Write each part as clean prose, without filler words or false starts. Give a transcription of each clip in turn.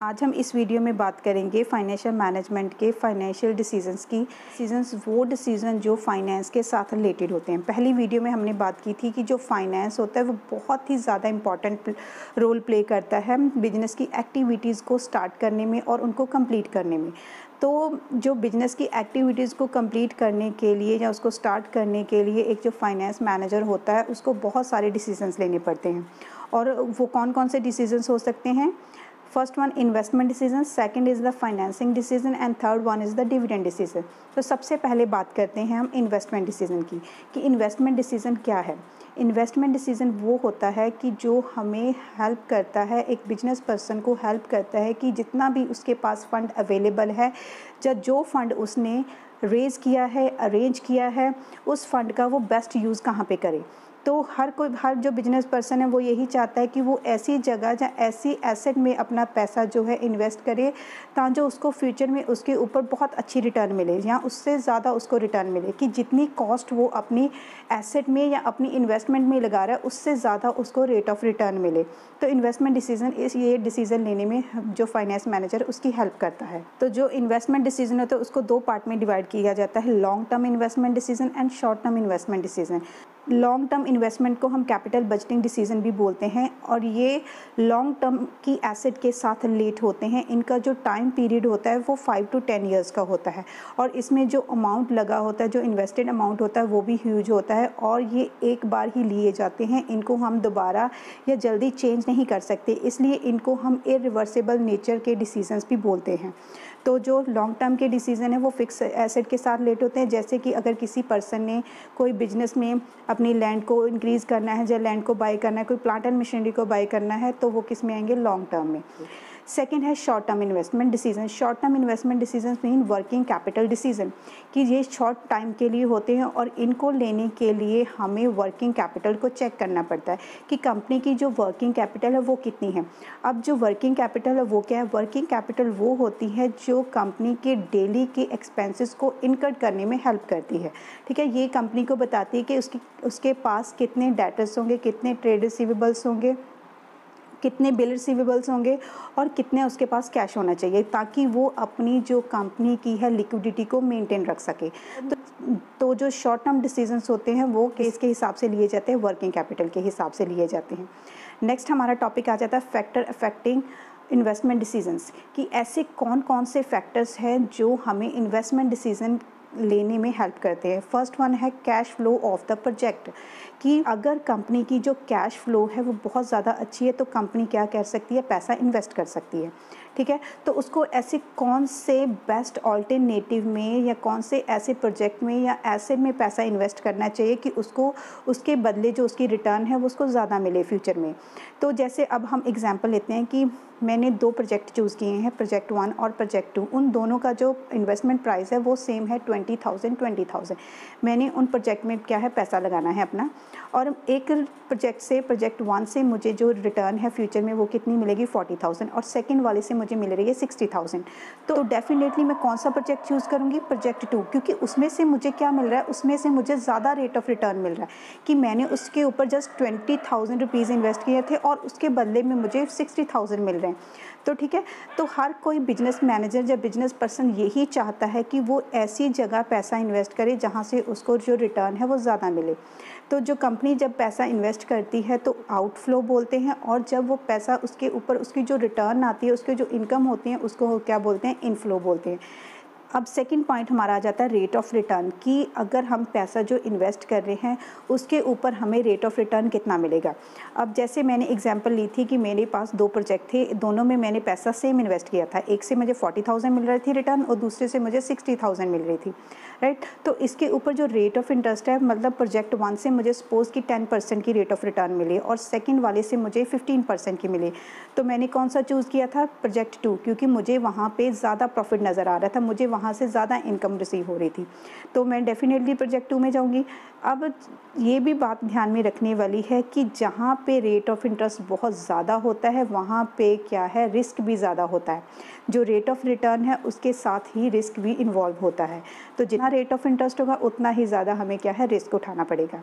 आज हम इस वीडियो में बात करेंगे फाइनेंशियल मैनेजमेंट के फाइनेंशियल डिसीजंस वो डिसीजन जो फाइनेंस के साथ रिलेटेड होते हैं। पहली वीडियो में हमने बात की थी कि जो फाइनेंस होता है वो बहुत ही ज़्यादा इम्पॉर्टेंट रोल प्ले करता है बिजनेस की एक्टिविटीज़ को स्टार्ट करने में और उनको कंप्लीट करने में। तो जो बिजनेस की एक्टिविटीज़ को कंप्लीट करने के लिए या उसको स्टार्ट करने के लिए एक जो फाइनेंस मैनेजर होता है उसको बहुत सारे डिसीजंस लेने पड़ते हैं। और वो कौन कौन से डिसीजंस हो सकते हैं? First one investment decision, second is the financing decision and third one is the dividend decision. तो सबसे पहले बात करते हैं हम इन्वेस्टमेंट डिसीजन की कि इन्वेस्टमेंट डिसीजन क्या है। इन्वेस्टमेंट डिसीजन वो होता है कि जो हमें हेल्प करता है, एक बिजनेस पर्सन को हेल्प करता है कि जितना भी उसके पास फ़ंड अवेलेबल है या जो फ़ंड उसने रेज़ किया है, अरेंज किया है, उस फंड का वो बेस्ट यूज़ कहाँ पे करे। तो हर जो बिजनेस पर्सन है वो यही चाहता है कि वो ऐसी जगह या ऐसी एसेट में अपना पैसा जो है इन्वेस्ट करे ताकि जो उसको फ्यूचर में उसके ऊपर बहुत अच्छी रिटर्न मिले या उससे ज़्यादा उसको रिटर्न मिले, कि जितनी कॉस्ट वो अपनी एसेट में या अपनी इन्वेस्टमेंट में लगा रहा है उससे ज़्यादा उसको रेट ऑफ रिटर्न मिले। तो इन्वेस्टमेंट डिसीजन ये डिसीजन लेने में जो फाइनेंस मैनेजर उसकी हेल्प करता है। तो जो इन्वेस्टमेंट डिसीजन होता है उसको दो पार्ट में डिवाइड किया जाता है, long term investment decision and short term investment decision. Long term investment को हम कैपिटल बजटिंग डिसीजन भी बोलते हैं और ये लॉन्ग टर्म की एसेट के साथ रिलेट होते हैं। इनका जो टाइम पीरियड होता है वो 5 to 10 ईयर्स का होता है और इसमें जो अमाउंट लगा होता है, जो इन्वेस्टेड अमाउंट होता है वो भी ह्यूज होता है और ये एक बार ही लिए जाते हैं। इनको हम दोबारा या जल्दी चेंज नहीं कर सकते, इसलिए इनको हम इरिवर्सिबल नेचर के डिसीजंस भी बोलते हैं। तो जो लॉन्ग टर्म के डिसीजन है वो फिक्स एसेट के साथ रिलेट होते हैं, जैसे कि अगर किसी पर्सन ने कोई बिजनेस में अपनी लैंड को इंक्रीज़ करना है या लैंड को बाय करना है, कोई प्लांट एंड मशीनरी को बाय करना है, तो वो किस में आएंगे? लॉन्ग टर्म में। सेकंड है short term investment decision. Short term investment decision mean working capital decision, कि ये शॉर्ट टाइम के लिए होते हैं और इनको लेने के लिए हमें वर्किंग कैपिटल को चेक करना पड़ता है कि कंपनी की जो वर्किंग कैपिटल है वो कितनी है। अब जो वर्किंग कैपिटल है वो क्या है? वर्किंग कैपिटल वो होती है जो कंपनी के डेली के एक्सपेंसेस को इनकर करने में हेल्प करती है। ठीक है, ये कंपनी को बताती है कि उसके पास कितने डेटर्स होंगे, कितने ट्रेड रिसीवेबल्स होंगे, कितने बिल रिसीवेबल्स होंगे और कितने उसके पास कैश होना चाहिए, ताकि वो अपनी जो कंपनी की है लिक्विडिटी को मेंटेन रख सके। तो जो शॉर्ट टर्म डिसीजंस होते हैं वो केस के हिसाब से लिए जाते हैं, वर्किंग कैपिटल के हिसाब से लिए जाते हैं। नेक्स्ट हमारा टॉपिक आ जाता है फैक्टर अफेक्टिंग इन्वेस्टमेंट डिसीजंस, कि ऐसे कौन कौन से फैक्टर्स हैं जो हमें इन्वेस्टमेंट डिसीजन लेने में हेल्प करते हैं। फर्स्ट वन है cash flow of the project, कि अगर कंपनी की जो कैश फ्लो है वो बहुत ज़्यादा अच्छी है तो कंपनी क्या कर सकती है? पैसा इन्वेस्ट कर सकती है। ठीक है, तो उसको ऐसे कौन से बेस्ट ऑल्टरनेटिव में या कौन से ऐसे प्रोजेक्ट में या एसेट में पैसा इन्वेस्ट करना चाहिए कि उसको उसके बदले जो उसकी रिटर्न है वो उसको ज़्यादा मिले फ्यूचर में। तो जैसे अब हम एग्जांपल लेते हैं कि मैंने दो प्रोजेक्ट चूज़ किए हैं, प्रोजेक्ट 1 और प्रोजेक्ट 2। उन दोनों का जो इन्वेस्टमेंट प्राइस है वो सेम है 20,000। मैंने उन प्रोजेक्ट में क्या है? पैसा लगाना है अपना, और एक प्रोजेक्ट 1 से मुझे जो रिटर्न है फ्यूचर में वो कितनी मिलेगी? 40,000, और सेकंड वाले से मुझे मिल रही है 60,000। तो डेफिनेटली मैं कौन सा प्रोजेक्ट चूज़ करूँगी? प्रोजेक्ट 2, क्योंकि उसमें से मुझे क्या मिल रहा है? उसमें से मुझे ज़्यादा रेट ऑफ रिटर्न मिल रहा है कि मैंने उसके ऊपर जस्ट 20,000 रुपीज़ इन्वेस्ट किए थे और उसके बदले में मुझे 60,000 मिल रहे हैं। तो ठीक है, तो हर कोई बिजनेस मैनेजर या बिजनेस पर्सन यही चाहता है कि वो ऐसी जगह पैसा इन्वेस्ट करे जहाँ से उसको जो रिटर्न है वो ज़्यादा मिले। तो जो कंपनी जब पैसा इन्वेस्ट करती है तो आउटफ्लो बोलते हैं, और जब वो पैसा उसके ऊपर उसकी जो रिटर्न आती है, उसकी जो इनकम होती है, उसको क्या बोलते हैं? इनफ्लो बोलते हैं। अब सेकंड पॉइंट हमारा आ जाता है रेट ऑफ रिटर्न, कि अगर हम पैसा जो इन्वेस्ट कर रहे हैं उसके ऊपर हमें रेट ऑफ रिटर्न कितना मिलेगा। अब जैसे मैंने एग्जांपल ली थी कि मेरे पास दो प्रोजेक्ट थे, दोनों में मैंने पैसा सेम इन्वेस्ट किया था। एक से मुझे 40,000 मिल रही थी रिटर्न और दूसरे से मुझे 60,000 मिल रही थी, राइट। तो इसके ऊपर जो रेट ऑफ इंटरेस्ट है, मतलब प्रोजेक्ट 1 से मुझे सपोज़ कि 10% की रेट ऑफ रिटर्न मिली और सेकेंड वाले से मुझे 15% की मिली। तो मैंने कौन सा चूज़ किया था? प्रोजेक्ट 2, क्योंकि मुझे वहाँ पर ज़्यादा प्रॉफिट नज़र आ रहा था, मुझे वहाँ से ज़्यादा इनकम रिसीव हो रही थी, तो मैं डेफिनेटली प्रोजेक्ट 2 में जाऊँगी। अब ये भी बात ध्यान में रखने वाली है कि जहाँ पे रेट ऑफ इंटरेस्ट बहुत ज़्यादा होता है वहाँ पे क्या है? रिस्क भी ज़्यादा होता है। जो रेट ऑफ रिटर्न है उसके साथ ही रिस्क भी इन्वॉल्व होता है, तो जितना रेट ऑफ इंटरेस्ट होगा उतना ही ज़्यादा हमें क्या है? रिस्क उठाना पड़ेगा।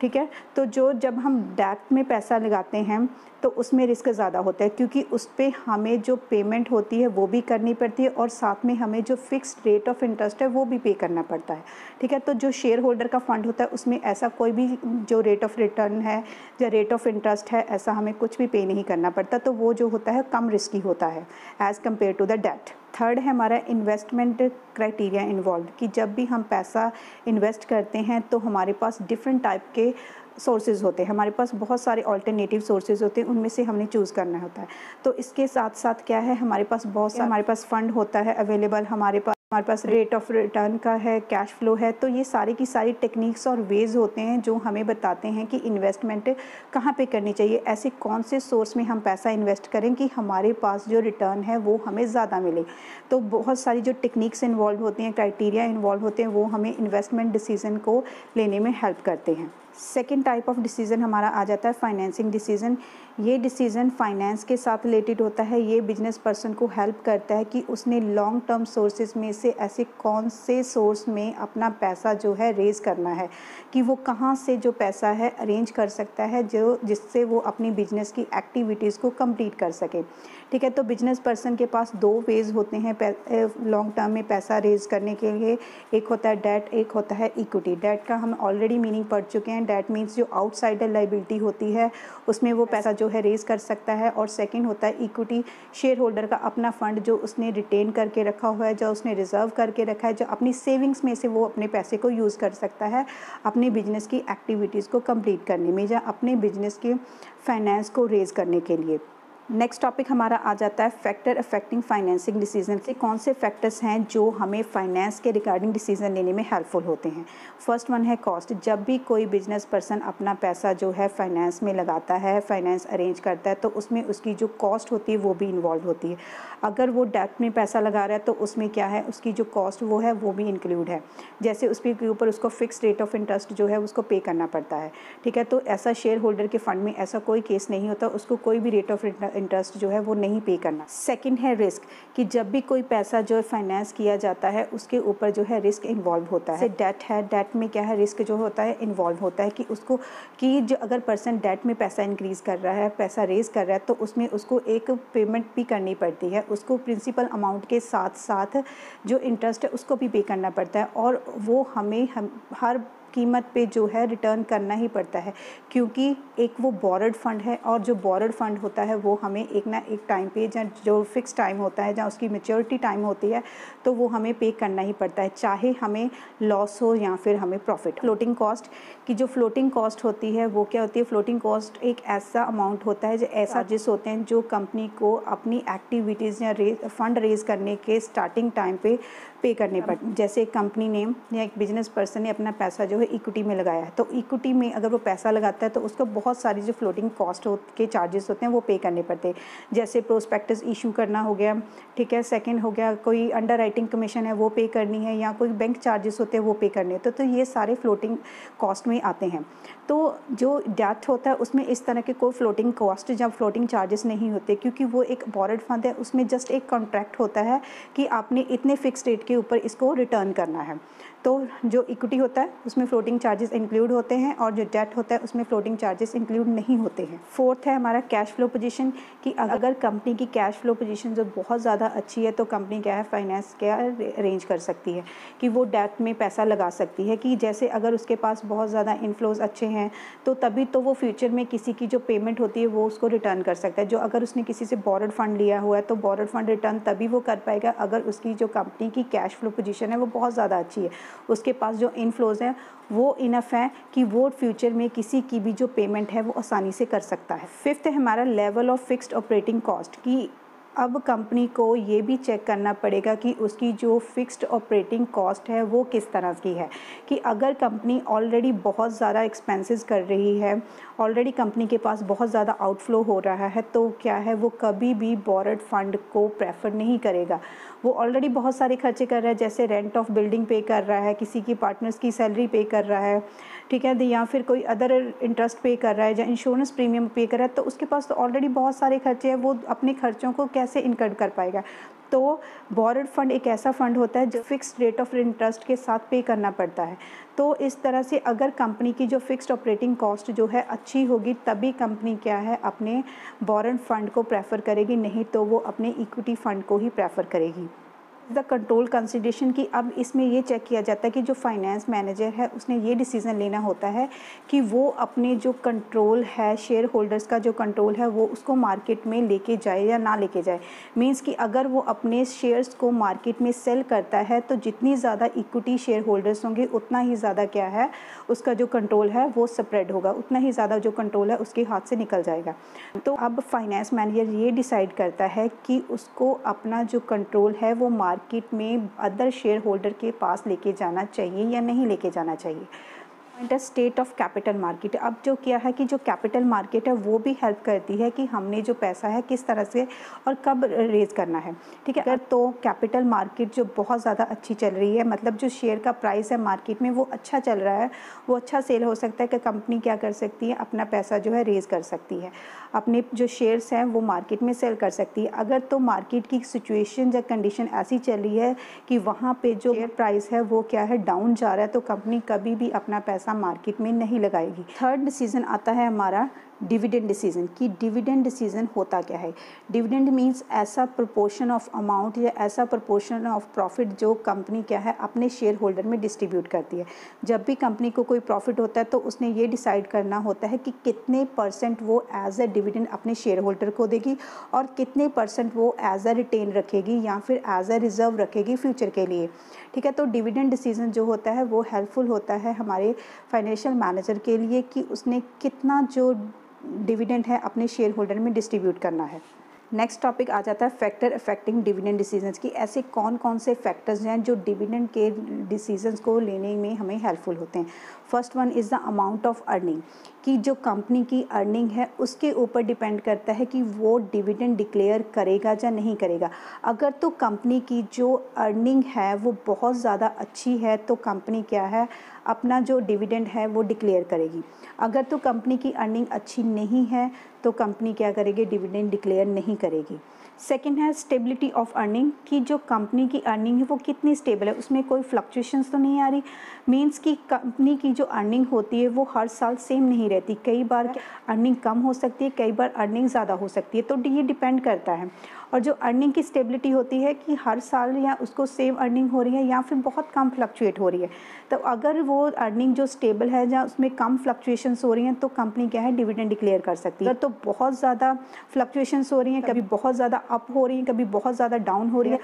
ठीक है। तो जब हम डेट में पैसा लगाते हैं तो उसमें रिस्क ज़्यादा होता है, क्योंकि उस पे हमें जो पेमेंट होती है वो भी करनी पड़ती है और साथ में हमें जो फिक्स्ड रेट ऑफ इंटरेस्ट है वो भी पे करना पड़ता है, ठीक है। तो जो शेयर होल्डर का फंड होता है उसमें ऐसा कोई भी जो रेट ऑफ रिटर्न है या रेट ऑफ इंटरेस्ट है ऐसा हमें कुछ भी पे नहीं करना पड़ता, तो वो जो होता है कम रिस्की होता है as compare to the debt. Third है हमारा इन्वेस्टमेंट क्राइटेरिया इन्वॉल्व, कि जब भी हम पैसा इन्वेस्ट करते हैं तो हमारे पास डिफरेंट टाइप के सोर्सेज होते हैं, हमारे पास बहुत सारे ऑल्टरनेटिव सोर्सेज होते हैं, उनमें से हमने चूज़ करना होता है। तो इसके साथ साथ क्या है, हमारे पास बहुत सारे हमारे पास फ़ंड होता है अवेलेबल, हमारे पास रेट ऑफ रिटर्न का है, कैश फ्लो है। तो ये सारी की सारी टेक्निक्स और वेज़ होते हैं जो हमें बताते हैं कि इन्वेस्टमेंट कहाँ पे करनी चाहिए, ऐसे कौन से सोर्स में हम पैसा इन्वेस्ट करें कि हमारे पास जो रिटर्न है वो हमें ज़्यादा मिले। तो बहुत सारी जो टेक्निक्स इन्वॉल्व होती हैं, क्राइटेरिया इन्वॉल्व होते हैं, वो हमें इन्वेस्टमेंट डिसीज़न को लेने में हेल्प करते हैं। सेकेंड टाइप ऑफ डिसीज़न हमारा आ जाता है फाइनेंसिंग डिसीज़न। ये डिसीज़न फाइनेंस के साथ रिलेटेड होता है। ये बिजनेस पर्सन को हेल्प करता है कि उसने लॉन्ग टर्म सोर्सेज में से ऐसे कौन से सोर्स में अपना पैसा जो है रेज़ करना है, कि वो कहाँ से जो पैसा है अरेंज कर सकता है जो जिससे वो अपनी बिजनेस की एक्टिविटीज़ को कंप्लीट कर सके, ठीक है। तो बिजनेस पर्सन के पास दो वेज होते हैं लॉन्ग टर्म में पैसा रेज़ करने के लिए। एक होता है डेट, एक होता है इक्विटी। डेट का हम ऑलरेडी मीनिंग पढ़ चुके हैं। डेट मीन्स जो आउटसाइडर लाइबिलिटी होती है उसमें वो पैसा जो है रेज़ कर सकता है। और सेकंड होता है इक्विटी, शेयर होल्डर का अपना फ़ंड जो उसने रिटेन करके रखा हुआ है, जो उसने रिज़र्व करके रखा है, जो अपनी सेविंग्स में से वो अपने पैसे को यूज़ कर सकता है अपने बिजनेस की एक्टिविटीज़ को कंप्लीट करने में या अपने बिजनेस के फाइनेंस को रेज़ करने के लिए। नेक्स्ट टॉपिक हमारा आ जाता है फैक्टर अफेक्टिंग फाइनेंसिंग डिसीजन। से कौन से फैक्टर्स हैं जो हमें फाइनेंस के रिगार्डिंग डिसीजन लेने में हेल्पफुल होते हैं। फर्स्ट वन है कॉस्ट। जब भी कोई बिजनेस पर्सन अपना पैसा जो है फाइनेंस में लगाता है, फाइनेंस अरेंज करता है, तो उसमें उसकी जो कॉस्ट होती है वो भी इन्वॉल्व होती है। अगर वो डेट में पैसा लगा रहा है तो उसमें क्या है, उसकी जो कॉस्ट वो है वो भी इंक्लूड है। जैसे उसके ऊपर उसको फिक्स रेट ऑफ इंटरेस्ट जो है उसको पे करना पड़ता है, ठीक है। तो ऐसा शेयर होल्डर के फंड में ऐसा कोई केस नहीं होता, उसको कोई भी रेट ऑफ इंटरेस्ट जो है वो नहीं पे करना। सेकंड है रिस्क, कि जब भी कोई पैसा जो फाइनेंस किया जाता है उसके ऊपर जो है रिस्क इन्वॉल्व होता है। डेट है, डेट में क्या है, रिस्क जो होता है इन्वॉल्व होता है कि उसको कि जो अगर पर्सन डेट में पैसा इंक्रीज़ कर रहा है, पैसा रेज कर रहा है, तो उसमें उसको एक पेमेंट भी करनी पड़ती है। उसको प्रिंसिपल अमाउंट के साथ साथ जो इंटरेस्ट है उसको भी पे करना पड़ता है, और वो हमें हर कीमत पे जो है रिटर्न करना ही पड़ता है, क्योंकि एक वो बोरड फंड है, और जो बोरड फंड होता है वो हमें एक ना एक टाइम पे जो फिक्स टाइम होता है, जहाँ उसकी मैच्योरिटी टाइम होती है, तो वो हमें पे करना ही पड़ता है, चाहे हमें लॉस हो या फिर हमें प्रॉफिट। फ्लोटिंग कॉस्ट, की जो फ्लोटिंग कॉस्ट होती है वो क्या होती है, फ्लोटिंग कॉस्ट एक ऐसा अमाउंट होता है जो ऐसा चार्जेस होते हैं जो कंपनी को अपनी एक्टिविटीज़ या फंड रेज करने के स्टार्टिंग टाइम पे करने पड़ते। जैसे कंपनी ने या एक बिजनेस पर्सन ने अपना पैसा जो है इक्विटी में लगाया है, तो इक्विटी में अगर वो पैसा लगाता है तो उसको बहुत सारी जो फ्लोटिंग कॉस्ट के चार्जेस होते हैं वो पे करने पड़ते हैं। जैसे प्रोस्पेक्टस इशू करना हो गया, ठीक है। सेकंड हो गया कोई अंडर राइटिंग कमीशन है वो पे करनी है, या कोई बैंक चार्जेस होते हैं वो पे करने हैं, तो ये सारे फ्लोटिंग कॉस्ट में आते हैं। तो जो डेट होता है उसमें इस तरह के कोई फ्लोटिंग कॉस्ट या फ्लोटिंग चार्जेस नहीं होते, क्योंकि वो एक बोरड फंड है, उसमें जस्ट एक कॉन्ट्रैक्ट होता है कि आपने इतने फिक्स रेट के ऊपर इसको रिटर्न करना है। तो जो इक्विटी होता है उसमें फ्लोटिंग चार्जेस इंक्लूड होते हैं, और जो डेट होता है उसमें फ्लोटिंग चार्जेस इंक्लूड नहीं होते हैं। फोर्थ है हमारा कैश फ्लो पोजीशन, कि अगर कंपनी की कैश फ्लो पोजीशन जो बहुत ज़्यादा अच्छी है तो कंपनी क्या है, फाइनेंस क्या अरेंज कर सकती है कि वो डेट में पैसा लगा सकती है, कि जैसे अगर उसके पास बहुत ज़्यादा इनफ्लोज अच्छे हैं तो तभी तो वो फ्यूचर में किसी की जो पेमेंट होती है वो उसको रिटर्न कर सकता है। जो अगर उसने किसी से बोरड फंड लिया हुआ है तो बोरड फंड रिटर्न तभी वो कर पाएगा अगर उसकी जो कंपनी की कैश फ्लो पोजीशन है वो बहुत ज़्यादा अच्छी है, उसके पास जो इनफ्लोज हैं वो इनफ है कि वो फ्यूचर में किसी की भी जो पेमेंट है वो आसानी से कर सकता है। फिफ्थ है हमारा level of fixed operating cost, की अब कंपनी को ये भी चेक करना पड़ेगा कि उसकी जो फिक्स्ड ऑपरेटिंग कॉस्ट है वो किस तरह की है, कि अगर कंपनी ऑलरेडी बहुत ज़्यादा एक्सपेंसेस कर रही है, ऑलरेडी कंपनी के पास बहुत ज़्यादा आउटफ्लो हो रहा है, तो क्या है वो कभी भी बोरड फंड को प्रेफर नहीं करेगा। वो ऑलरेडी बहुत सारे खर्चे कर रहा है, जैसे रेंट ऑफ बिल्डिंग पे कर रहा है, किसी की पार्टनर्स की सैलरी पे कर रहा है, ठीक है, या फिर कोई अदर इंटरेस्ट पे कर रहा है या इंश्योरेंस प्रीमियम पे कर रहा है, तो उसके पास तो ऑलरेडी बहुत सारे खर्चे हैं, वो अपने खर्चों को कैसे इनकम कर पाएगा। तो बोरोड फंड एक ऐसा फंड होता है जो फिक्स्ड रेट ऑफ इंटरेस्ट के साथ पे करना पड़ता है। तो इस तरह से अगर कंपनी की जो फिक्स्ड ऑपरेटिंग कॉस्ट जो है अच्छी होगी, तभी कंपनी क्या है अपने बोरोड फंड को प्रेफर करेगी, नहीं तो वो अपने इक्विटी फंड को ही प्रेफर करेगी। द कंट्रोल कंसिडरेशन की अब इसमें ये चेक किया जाता है कि जो फाइनेंस मैनेजर है उसने ये डिसीज़न लेना होता है कि वो अपने जो कंट्रोल है, शेयर होल्डर्स का जो कंट्रोल है, वो उसको मार्केट में लेके जाए या ना लेके जाए। मींस कि अगर वो अपने शेयर्स को मार्केट में सेल करता है तो जितनी ज़्यादा इक्विटी शेयर होल्डर्स होंगे उतना ही ज़्यादा क्या है उसका जो कंट्रोल है वो स्प्रेड होगा, उतना ही ज़्यादा जो कंट्रोल है उसके हाथ से निकल जाएगा। तो अब फाइनेंस मैनेजर ये डिसाइड करता है कि उसको अपना जो कंट्रोल है वो मार्केट में अदर शेयर होल्डर के पास लेके जाना चाहिए या नहीं लेके जाना चाहिए। पॉइंट है स्टेट ऑफ कैपिटल मार्केट। अब जो क्या है कि जो कैपिटल मार्केट है वो भी हेल्प करती है कि हमने जो पैसा है किस तरह से और कब रेज करना है, ठीक है। अगर तो कैपिटल मार्केट जो बहुत ज़्यादा अच्छी चल रही है, मतलब जो शेयर का प्राइस है मार्केट में वो अच्छा चल रहा है, वो अच्छा सेल हो सकता है कि कंपनी क्या कर सकती है, अपना पैसा जो है रेज कर सकती है, अपने जो शेयर्स हैं वो मार्केट में सेल कर सकती है। अगर तो मार्केट की सिचुएशन या कंडीशन ऐसी चल रही है कि वहाँ पे जो शेयर प्राइस है वो क्या है डाउन जा रहा है, तो कंपनी कभी भी अपना पैसा मार्केट में नहीं लगाएगी। थर्ड डिसीजन आता है हमारा डिविडेंड डिसीजन कि डिविडेंड डिसीजन होता क्या है। डिविडेंड मींस ऐसा प्रोपोर्शन ऑफ अमाउंट या ऐसा प्रोपोर्शन ऑफ प्रॉफिट जो कंपनी क्या है अपने शेयर होल्डर में डिस्ट्रीब्यूट करती है। जब भी कंपनी को कोई प्रॉफिट होता है तो उसने ये डिसाइड करना होता है कि कितने % वो एज ए डिविडेंड अपने शेयर होल्डर को देगी और कितने % वो एज ए रिटेन रखेगी या फिर एज ए रिजर्व रखेगी फ्यूचर के लिए, ठीक है। तो डिविडेंड डिसीजन जो होता है वो हेल्पफुल होता है हमारे फाइनेंशियल मैनेजर के लिए कि उसने कितना जो डिविडेंड है अपने शेयर होल्डर में डिस्ट्रीब्यूट करना है। नेक्स्ट टॉपिक आ जाता है फैक्टर अफेक्टिंग डिविडेंड डिसीजंस की ऐसे कौन कौन से फैक्टर्स हैं जो डिविडेंड के डिसीजंस को लेने में हमें हेल्पफुल होते हैं। First one is the amount of earning कि जो कंपनी की अर्निंग है उसके ऊपर डिपेंड करता है कि वो डिविडेंड डिक्लेयर करेगा या नहीं करेगा। अगर तो कंपनी की जो अर्निंग है वो बहुत ज़्यादा अच्छी है तो कंपनी क्या है अपना जो डिविडेंड है वो डिक्लेयर करेगी। अगर तो कंपनी की अर्निंग अच्छी नहीं है तो कंपनी क्या करेगी, डिविडेंड डिक्लेयर नहीं करेगी। सेकंड है स्टेबिलिटी ऑफ अर्निंग कि जो कंपनी की अर्निंग है वो कितनी स्टेबल है, उसमें कोई फ्लक्चुएशंस तो नहीं आ रही। मींस कि कंपनी की जो अर्निंग होती है वो हर साल सेम नहीं रहती, कई बार अर्निंग कम हो सकती है, कई बार अर्निंग ज़्यादा हो सकती है, तो ये डिपेंड करता है। और जो अर्निंग की स्टेबिलिटी होती है कि हर साल या उसको सेम अर्निंग हो रही है या फिर बहुत कम फ्लक्चुएट हो रही है। तो अगर वो अर्निंग जो स्टेबल है या उसमें कम फ्लक्चुएशंस हो रही हैं तो कंपनी क्या है डिविडेंड डिक्लेयर कर सकती है। अगर तो बहुत ज़्यादा फ्लक्चुएशंस हो रही हैं, कभी बहुत ज़्यादा अप हो रही हैं, कभी बहुत ज़्यादा डाउन हो रही है,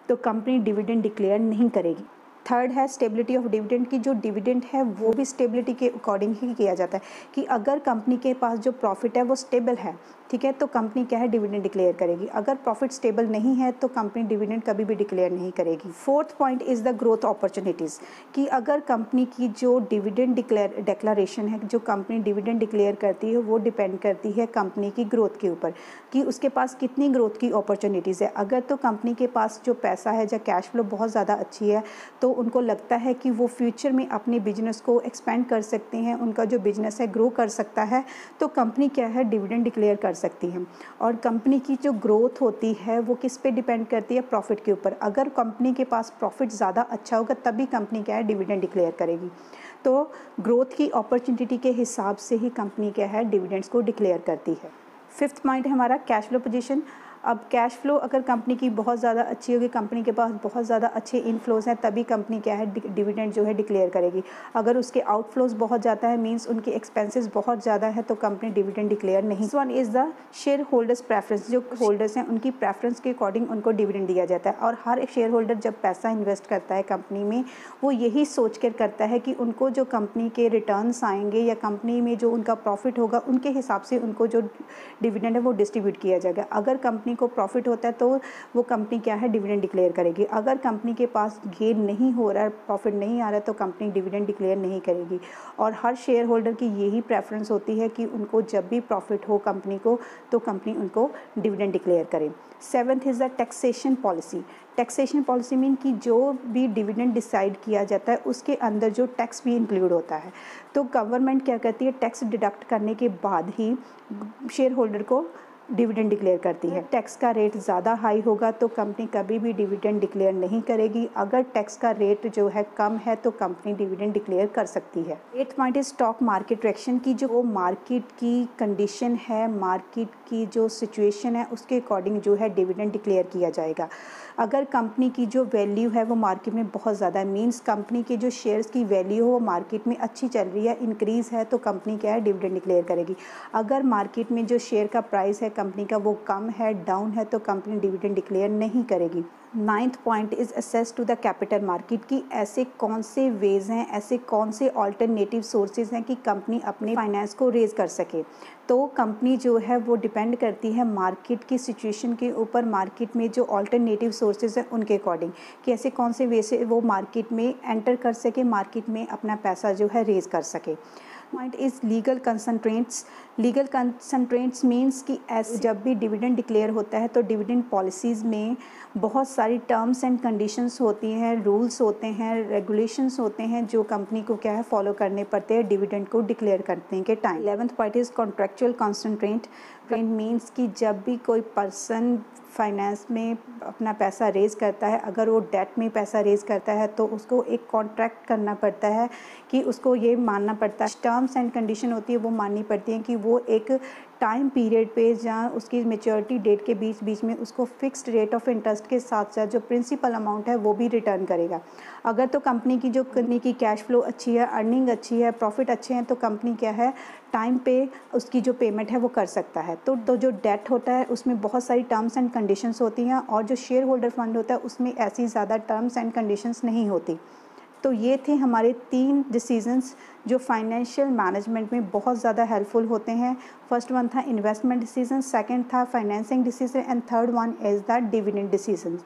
तो कंपनी डिविडेंड डिक्लेयर नहीं करेगी। थर्ड है स्टेबिलिटी ऑफ डिविडेंड की जो डिविडेंड है वो भी स्टेबिलिटी के अकॉर्डिंग ही किया जाता है कि अगर कंपनी के पास जो प्रॉफिट है वो स्टेबल है, ठीक है, तो कंपनी क्या है डिविडेंड डिक्लेयर करेगी। अगर प्रॉफिट स्टेबल नहीं है तो कंपनी डिविडेंड कभी भी डिक्लेयर नहीं करेगी। Fourth point is the growth opportunities कि अगर कंपनी की जो डिविडेंड डिक्लेरेशन है, जो कंपनी डिविडेंड डिक्लेयर करती है वो डिपेंड करती है कंपनी की ग्रोथ के ऊपर कि उसके पास कितनी ग्रोथ की अपॉर्चुनिटीज़ है। अगर तो कंपनी के पास जो पैसा है या कैश फ्लो बहुत ज़्यादा अच्छी है तो उनको लगता है कि वो फ्यूचर में अपने बिजनेस को एक्सपेंड कर सकते हैं, उनका जो बिजनेस है ग्रो कर सकता है, तो कंपनी क्या है डिविडेंड डिक्लेयर कर सकती है। और कंपनी की जो ग्रोथ होती है वो किस पे डिपेंड करती है, प्रॉफिट के ऊपर। अगर कंपनी के पास प्रॉफिट ज़्यादा अच्छा होगा तभी कंपनी क्या है डिविडेंड डिक्लेयर करेगी। तो ग्रोथ की अपॉर्चुनिटी के हिसाब से ही कंपनी क्या है डिविडेंड्स को डिक्लेयर करती है। फिफ्थ पॉइंट है हमारा कैश फ्लो पोजीशन। अब कैश फ्लो अगर कंपनी की बहुत ज़्यादा अच्छी होगी, कंपनी के पास बहुत ज़्यादा अच्छे इनफ्लोज हैं, तभी कंपनी क्या है डिविडेंड जो है डिक्लेयर करेगी। अगर उसके आउटफ्लोज बहुत ज़्यादा है, मींस उनके एक्सपेंसेस बहुत ज़्यादा है, तो कंपनी डिविडेंड डिक्लेयर नहीं। One is the share holders preference. जो होल्डर्स हैं उनकी प्रेफरेंस के अकॉर्डिंग उनको डिविडेंड दिया जाता है। और हर एक शेयर होल्डर जब पैसा इन्वेस्ट करता है कंपनी में वो यही सोच कर करता है कि उनको जो कंपनी के रिटर्न्स आएंगे या कंपनी में जो उनका प्रॉफिट होगा उनके हिसाब से उनको जो डिविडेंड है वो डिस्ट्रीब्यूट किया जाएगा। अगर कंपनी को प्रॉफिट होता है तो वो कंपनी क्या है डिविडेंड डिक्लेयर करेगी। अगर कंपनी के पास गेन नहीं हो रहा है, प्रॉफिट नहीं आ रहा है, तो कंपनी डिविडेंड डिक्लेयर नहीं करेगी। और हर शेयर होल्डर की यही प्रेफरेंस होती है कि उनको जब भी प्रॉफिट हो कंपनी को तो कंपनी उनको डिविडेंड डिक्लेयर करे। Seventh is the taxation policy. Taxation policy mean कि जो भी डिविडेंड डिसाइड किया जाता है उसके अंदर जो टैक्स भी इंक्लूड होता है, तो गवर्नमेंट क्या करती है टैक्स डिडक्ट करने के बाद ही शेयर होल्डर को डिविडेंड डिक्लेयर करती है। टैक्स का रेट ज़्यादा हाई होगा तो कंपनी कभी भी डिविडेंड डिक्लेयर नहीं करेगी। अगर टैक्स का रेट जो है कम है तो कंपनी डिविडेंड डिक्लेयर कर सकती है। 8th point is stock market reaction की जो मार्केट की कंडीशन है, मार्केट की जो सिचुएशन है उसके अकॉर्डिंग जो है डिविडेंड डिक्लेयर किया जाएगा। अगर कंपनी की जो वैल्यू है वो मार्केट में बहुत ज़्यादा मीन्स कंपनी के जो शेयर्स की वैल्यू हो वो मार्केट में अच्छी चल रही है, इंक्रीज़ है, तो कंपनी क्या है डिविडेंड डिक्लेयर करेगी। अगर मार्केट में जो शेयर का प्राइस है कंपनी का वो कम है, डाउन है, तो कंपनी डिविडेंड डिक्लेयर नहीं करेगी। 9th point is access to the capital market की ऐसे कौन से वेज हैं, ऐसे कौन से ऑल्टरनेटिव सोर्सेज हैं कि कंपनी अपने फाइनेंस को रेज कर सके। तो कंपनी जो है वो डिपेंड करती है मार्केट की सिचुएशन के ऊपर, मार्केट में जो ऑल्टरनेटिव सोर्सेज हैं उनके अकॉर्डिंग कि ऐसे कौन से वे से वो मार्केट में एंटर कर सके, मार्केट में अपना पैसा जो है रेज कर सके। Point is legal constraints. Legal constraints means कि ऐसे जब भी डिविडेंड डिक्लेयर होता है तो डिविडेंड पॉलिसीज़ में बहुत सारी टर्म्स एंड कंडीशंस होती हैं, रूल्स होते हैं, रेगुलेशंस होते हैं जो कंपनी को क्या है फॉलो करने पड़ते हैं डिविडेंड को डिक्लेयर करने के time. 11th point is contractual constraint means कि जब भी कोई पर्सन फाइनेंस में अपना पैसा रेज़ करता है, अगर वो डेट में पैसा रेज़ करता है तो उसको एक कॉन्ट्रैक्ट करना पड़ता है कि उसको ये मानना पड़ता है, टर्म्स एंड कंडीशन होती है वो माननी पड़ती है कि वो एक टाइम पीरियड पे जहाँ उसकी मैच्योरिटी डेट के बीच बीच में उसको फिक्स्ड रेट ऑफ इंटरेस्ट के साथ साथ जो प्रिंसिपल अमाउंट है वो भी रिटर्न करेगा। अगर तो कंपनी की जो कंपनी की कैश फ्लो अच्छी है, अर्निंग अच्छी है, प्रॉफिट अच्छे हैं, तो कंपनी क्या है टाइम पे उसकी जो पेमेंट है वो कर सकता है। तो जो डेट होता है उसमें बहुत सारी टर्म्स एंड कंडीशंस होती हैं और जो शेयर होल्डर फंड होता है उसमें ऐसी ज़्यादा टर्म्स एंड कंडीशंस नहीं होती। तो ये थे हमारे 3 डिसीजंस जो फाइनेंशियल मैनेजमेंट में बहुत ज़्यादा हेल्पफुल होते हैं। फर्स्ट वन था इन्वेस्टमेंट डिसीजन, सेकंड था financing decision and third one is the dividend decision.